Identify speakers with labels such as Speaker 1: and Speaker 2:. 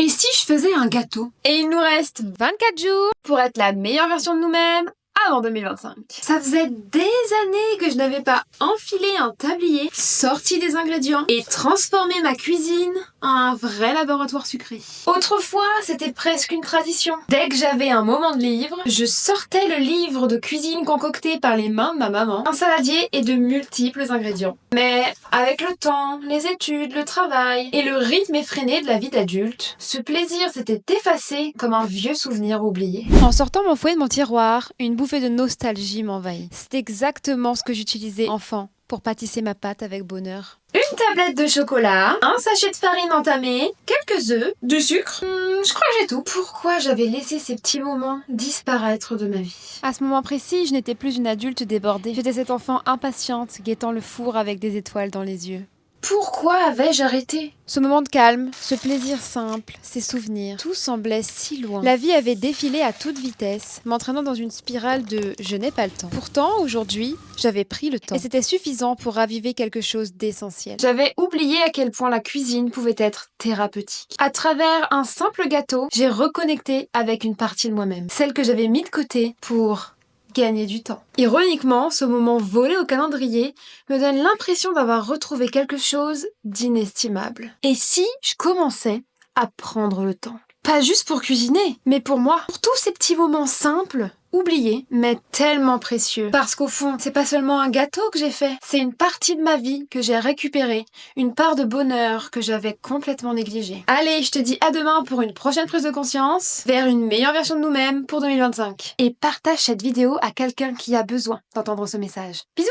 Speaker 1: Et si je faisais un gâteau?
Speaker 2: Et il nous reste 24 jours pour être la meilleure version de nous-mêmes avant 2025.
Speaker 1: Ça faisait des années que je n'avais pas enfilé un tablier, sorti des ingrédients et transformé ma cuisine en un vrai laboratoire sucré. Autrefois, c'était presque une tradition. Dès que j'avais un moment de livre, je sortais le livre de cuisine concocté par les mains de ma maman, un saladier et de multiples ingrédients. Mais avec le temps, les études, le travail et le rythme effréné de la vie d'adulte, ce plaisir s'était effacé comme un vieux souvenir oublié.
Speaker 2: En sortant mon fouet de mon tiroir, une bouffée de nostalgie m'envahit. C'est exactement ce que j'utilisais enfant pour pâtisser ma pâte avec bonheur.
Speaker 1: Une tablette de chocolat, un sachet de farine entamé, quelques œufs, du sucre. Je crois que j'ai tout. Pourquoi j'avais laissé ces petits moments disparaître de ma vie?
Speaker 2: À ce moment précis, je n'étais plus une adulte débordée. J'étais cette enfant impatiente, guettant le four avec des étoiles dans les yeux.
Speaker 1: Pourquoi avais-je arrêté?
Speaker 2: Ce moment de calme, ce plaisir simple, ces souvenirs, tout semblait si loin. La vie avait défilé à toute vitesse, m'entraînant dans une spirale de « je n'ai pas le temps ». Pourtant, aujourd'hui, j'avais pris le temps. Et c'était suffisant pour raviver quelque chose d'essentiel.
Speaker 1: J'avais oublié à quel point la cuisine pouvait être thérapeutique. À travers un simple gâteau, j'ai reconnecté avec une partie de moi-même, celle que j'avais mis de côté pour gagner du temps. Ironiquement, ce moment volé au calendrier me donne l'impression d'avoir retrouvé quelque chose d'inestimable. Et si je commençais à prendre le temps? Pas juste pour cuisiner, mais pour moi. Pour tous ces petits moments simples, oubliés, mais tellement précieux. Parce qu'au fond, c'est pas seulement un gâteau que j'ai fait, c'est une partie de ma vie que j'ai récupérée, une part de bonheur que j'avais complètement négligée. Allez, je te dis à demain pour une prochaine prise de conscience, vers une meilleure version de nous-mêmes pour 2025. Et partage cette vidéo à quelqu'un qui a besoin d'entendre ce message. Bisous!